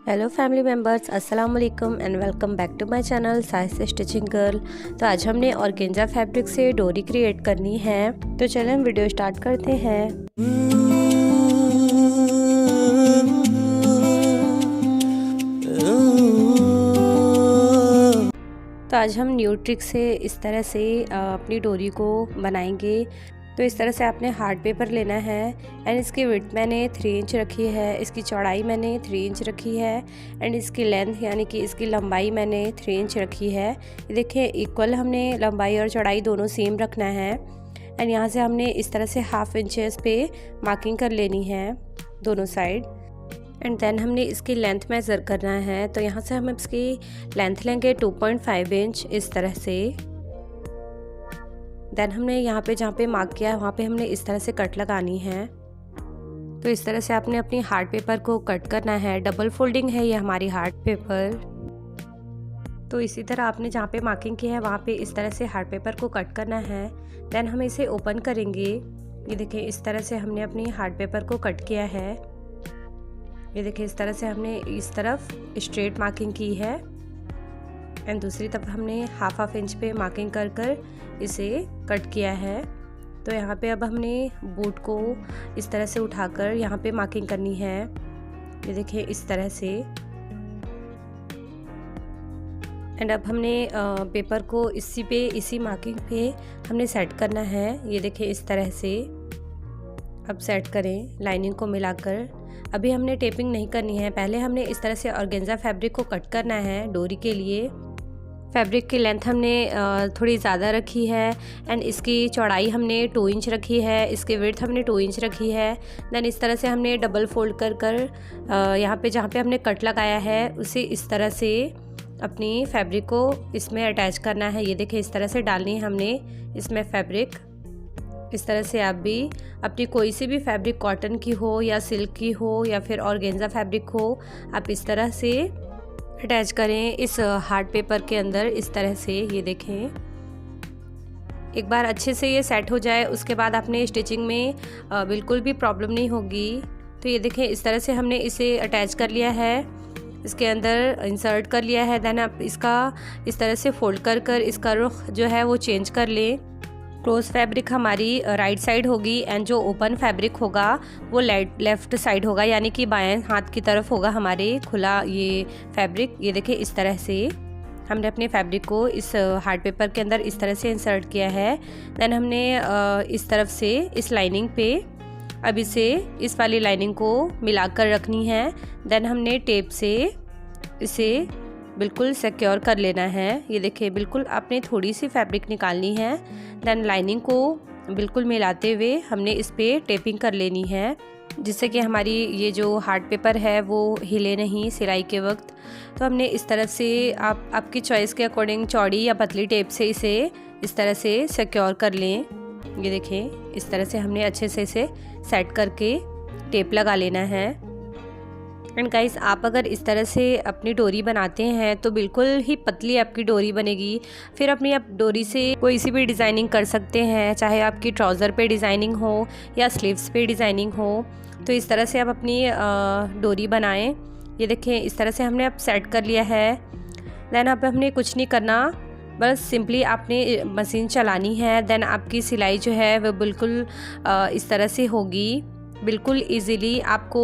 Hello family members, अस्सलाम वालेकुम and welcome back to my channel size stitching girl. तो आज हमने ऑर्गेन्जा फैब्रिक से डोरी क्रिएट करनी है। तो चलें हम वीडियो स्टार्ट करते हैं। तो आज हम न्यू ट्रिक से इस तरह से अपनी डोरी को बनाएंगे। तो इस तरह से आपने हार्ड पेपर लेना है एंड इसकी विड्थ मैंने 3 इंच रखी है, इसकी चौड़ाई मैंने 3 इंच रखी है एंड इसकी लेंथ यानी कि इसकी लंबाई मैंने 3 इंच रखी है। देखिए इक्वल हमने लंबाई और चौड़ाई दोनों सेम रखना है एंड यहाँ से हमने इस तरह से हाफ इंचेस पे मार्किंग कर लेनी है दोनों साइड एंड देन हमने इसकी लेंथ मेज़र करना है। तो यहाँ से हम इसकी लेंथ लेंगे 2.5 इंच इस तरह से। देन हमने यहाँ पे जहाँ पे मार्क किया है वहाँ पे हमने इस तरह से कट लगानी है। तो इस तरह से आपने अपनी हार्ड पेपर को कट करना है। डबल फोल्डिंग है ये हमारी हार्ड पेपर। तो इसी तरह आपने जहाँ पे मार्किंग की है वहाँ पे इस तरह से हार्ड पेपर को कट करना है। देन हम इसे ओपन करेंगे। ये देखिए इस तरह से हमने अपनी हार्ड पेपर को कट किया है। ये देखिए इस तरह से हमने इस तरफ स्ट्रेट मार्किंग की है एंड दूसरी तरफ हमने हाफ इंच पे मार्किंग कर कर इसे कट किया है। तो यहाँ पे अब हमने बूट को इस तरह से उठाकर यहाँ पे मार्किंग करनी है। ये देखिए इस तरह से एंड अब हमने पेपर को इसी मार्किंग पे हमने सेट करना है। ये देखिए इस तरह से अब सेट करें लाइनिंग को मिलाकर। अभी हमने टेपिंग नहीं करनी है, पहले हमने इस तरह से ऑर्गेन्जा फैब्रिक को कट करना है डोरी के लिए। फैब्रिक की लेंथ हमने थोड़ी ज़्यादा रखी है एंड इसकी चौड़ाई हमने 2 इंच रखी है, इसकी विड्थ हमने 2 इंच रखी है। देन इस तरह से हमने डबल फोल्ड कर यहाँ पे जहाँ पे हमने कट लगाया है उसे इस तरह से अपनी फैब्रिक को इसमें अटैच करना है। ये देखिए इस तरह से डालनी है हमने इसमें फैब्रिक। इस तरह से आप भी अपनी कोई सी भी फैब्रिक कॉटन की हो या सिल्क की हो या फिर ऑर्गेन्जा फैब्रिक हो, आप इस तरह से अटैच करें इस हार्ड पेपर के अंदर इस तरह से। ये देखें एक बार अच्छे से ये सेट हो जाए उसके बाद आपने स्टिचिंग में बिल्कुल भी प्रॉब्लम नहीं होगी। तो ये देखें इस तरह से हमने इसे अटैच कर लिया है, इसके अंदर इंसर्ट कर लिया है। देन आप इसका इस तरह से फोल्ड कर इसका रुख जो है वो चेंज कर लें। क्लोज फैब्रिक हमारी राइट साइड होगी एंड जो ओपन फैब्रिक होगा वो लेफ्ट साइड होगा, यानी कि बाएं हाथ की तरफ होगा हमारे खुला ये फैब्रिक। ये देखिए इस तरह से हमने अपने फैब्रिक को इस हार्ड पेपर के अंदर इस तरह से इंसर्ट किया है। देन हमने इस तरफ से इस लाइनिंग पे अब इस वाली लाइनिंग को मिलाकर रखनी है। देन हमने टेप से इसे बिल्कुल सिक्योर कर लेना है। ये देखिए बिल्कुल आपने थोड़ी सी फैब्रिक निकालनी है। देन लाइनिंग को बिल्कुल मिलाते हुए हमने इस पर टेपिंग कर लेनी है जिससे कि हमारी ये जो हार्ड पेपर है वो हिले नहीं सिलाई के वक्त। तो हमने इस तरफ से आपकी चॉइस के अकॉर्डिंग चौड़ी या पतली टेप से इसे इस तरह से सिक्योर कर लें। ये देखें इस तरह से हमने अच्छे से इसे सेट करके टेप लगा लेना है। एंड गाइस आप अगर इस तरह से अपनी डोरी बनाते हैं तो बिल्कुल ही पतली आपकी डोरी बनेगी। फिर अपनी आप डोरी से कोई सी भी डिज़ाइनिंग कर सकते हैं, चाहे आपकी ट्राउज़र पे डिज़ाइनिंग हो या स्लीव्स पे डिज़ाइनिंग हो। तो इस तरह से आप अपनी डोरी बनाएं। ये देखें इस तरह से हमने अब सेट कर लिया है। देन अब हमने कुछ नहीं करना, बस सिंपली आपने मशीन चलानी है। देन आपकी सिलाई जो है वो बिल्कुल इस तरह से होगी। बिल्कुल इजीली आपको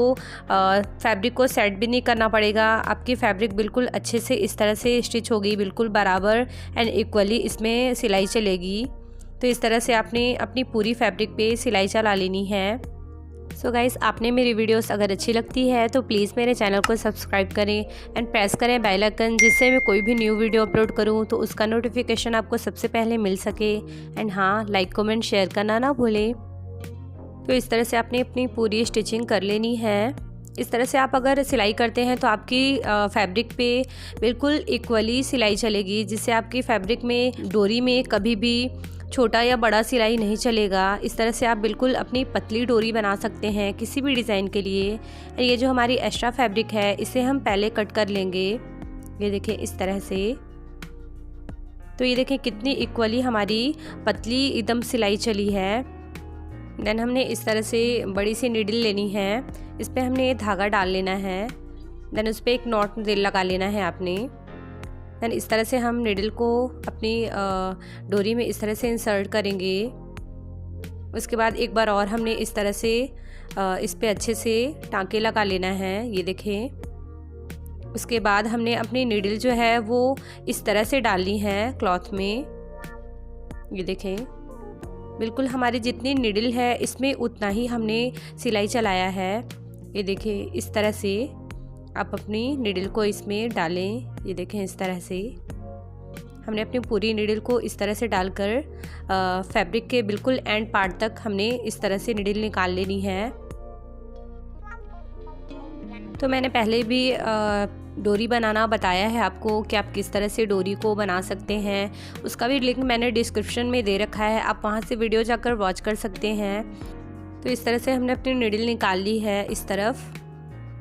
फैब्रिक को सेट भी नहीं करना पड़ेगा। आपकी फैब्रिक बिल्कुल अच्छे से इस तरह से स्टिच होगी, बिल्कुल बराबर एंड इक्वली इसमें सिलाई चलेगी। तो इस तरह से आपने अपनी पूरी फैब्रिक पे सिलाई चला लेनी है। सो गाइस आपने मेरी वीडियोस अगर अच्छी लगती है तो प्लीज़ मेरे चैनल को सब्सक्राइब करें एंड प्रेस करें बेल आइकन, जिससे मैं कोई भी न्यू वीडियो अपलोड करूं तो उसका नोटिफिकेशन आपको सबसे पहले मिल सके। एंड हाँ, लाइक कमेंट शेयर करना ना भूलें। तो इस तरह से आपने अपनी पूरी स्टिचिंग कर लेनी है। इस तरह से आप अगर सिलाई करते हैं तो आपकी फैब्रिक पे बिल्कुल इक्वली सिलाई चलेगी, जिससे आपकी फैब्रिक में डोरी में कभी भी छोटा या बड़ा सिलाई नहीं चलेगा। इस तरह से आप बिल्कुल अपनी पतली डोरी बना सकते हैं किसी भी डिज़ाइन के लिए। ये जो हमारी एक्स्ट्रा फैब्रिक है इसे हम पहले कट कर लेंगे। ये देखिए इस तरह से। तो ये देखें कितनी इक्वली हमारी पतली एकदम सिलाई चली है। देन हमने इस तरह से बड़ी सी नीडल लेनी है, इस पर हमने धागा डाल लेना है देन उस पर एक नॉट लगा लेना है आपने। देन इस तरह से हम नीडल को अपनी डोरी में इस तरह से इंसर्ट करेंगे। उसके बाद एक बार और हमने इस तरह से इस पे अच्छे से टांके लगा लेना है, ये देखें। उसके बाद हमने अपनी नीडल जो है वो इस तरह से डालनी है क्लॉथ में, ये देखें। बिल्कुल हमारी जितनी नीडल है इसमें उतना ही हमने सिलाई चलाया है, ये देखें। इस तरह से आप अपनी नीडल को इसमें डालें, ये देखें। इस तरह से हमने अपनी पूरी नीडल को इस तरह से डालकर फैब्रिक के बिल्कुल एंड पार्ट तक हमने इस तरह से नीडल निकाल लेनी है। तो मैंने पहले भी डोरी बनाना बताया है आपको कि आप किस तरह से डोरी को बना सकते हैं, उसका भी लिंक मैंने डिस्क्रिप्शन में दे रखा है, आप वहां से वीडियो जाकर वॉच कर सकते हैं। तो इस तरह से हमने अपनी नीडल निकाल ली है इस तरफ,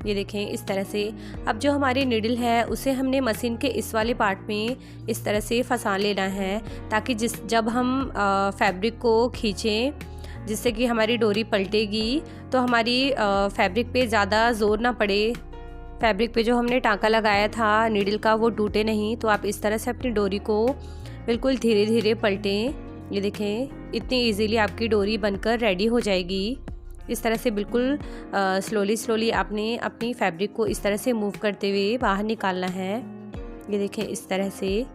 ये देखें। इस तरह से अब जो हमारी नीडल है उसे हमने मशीन के इस वाले पार्ट में इस तरह से फंसा लेना है, ताकि जब हम फैब्रिक को खींचें, जिससे कि हमारी डोरी पलटेगी तो हमारी फैब्रिक पे ज़्यादा ज़ोर ना पड़े, फैब्रिक पे जो हमने टांका लगाया था नीडल का वो टूटे नहीं। तो आप इस तरह से अपनी डोरी को बिल्कुल धीरे धीरे पलटें, ये देखें। इतनी इजीली आपकी डोरी बनकर रेडी हो जाएगी। इस तरह से बिल्कुल स्लोली आपने अपनी फैब्रिक को इस तरह से मूव करते हुए बाहर निकालना है, ये देखें। इस तरह से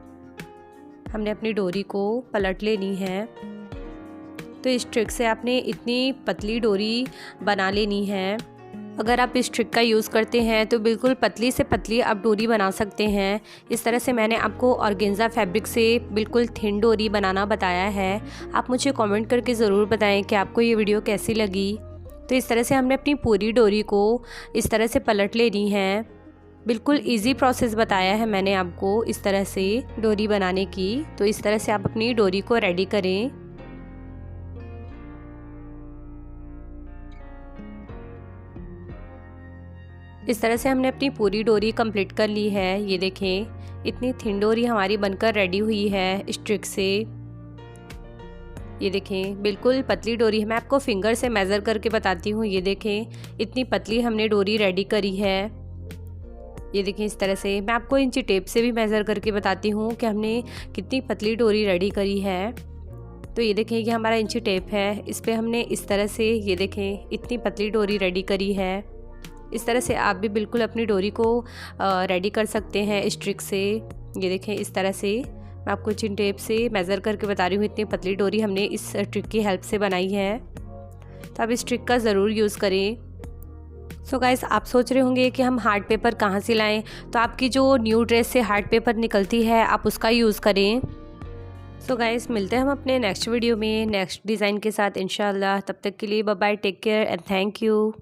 हमने अपनी डोरी को पलट लेनी है। तो इस ट्रिक से आपने इतनी पतली डोरी बना लेनी है। अगर आप इस ट्रिक का यूज़ करते हैं तो बिल्कुल पतली से पतली आप डोरी बना सकते हैं। इस तरह से मैंने आपको ऑर्गेन्जा फैब्रिक से बिल्कुल थिन डोरी बनाना बताया है। आप मुझे कमेंट करके ज़रूर बताएं कि आपको ये वीडियो कैसी लगी। तो इस तरह से हमने अपनी पूरी डोरी को इस तरह से पलट लेनी है। बिल्कुल इजी प्रोसेस बताया है मैंने आपको इस तरह से डोरी बनाने की। तो इस तरह से आप अपनी डोरी को रेडी करें। इस तरह से हमने अपनी पूरी डोरी कंप्लीट कर ली है, ये देखें। इतनी थिन डोरी हमारी बनकर रेडी हुई है इस ट्रिक से, ये देखें। बिल्कुल पतली डोरी है, मैं आपको फिंगर से मेज़र करके बताती हूँ, ये देखें। इतनी पतली हमने डोरी रेडी करी है, ये देखें। इस तरह से मैं आपको इंची टेप से भी मेज़र करके बताती हूँ कि हमने कितनी पतली डोरी रेडी करी है। तो ये देखें कि हमारा इंची टेप है, इस पर हमने इस तरह से, ये देखें, इतनी पतली डोरी रेडी करी है। इस तरह से आप भी बिल्कुल अपनी डोरी को रेडी कर सकते हैं इस ट्रिक से, ये देखें। इस तरह से मैं आपको चिन टेप से मेज़र करके बता रही हूँ, इतनी पतली डोरी हमने इस ट्रिक की हेल्प से बनाई है। तो आप इस ट्रिक का ज़रूर यूज़ करें। सो गाइस, आप सोच रहे होंगे कि हम हार्ड पेपर कहाँ से लाएं, तो आपकी जो न्यू ड्रेस से हार्ड पेपर निकलती है आप उसका यूज़ करें। सो गाइस, मिलते हैं हम अपने नेक्स्ट वीडियो में नेक्स्ट डिज़ाइन के साथ इंशाल्लाह। तब तक के लिए bye bye, take care and thank you.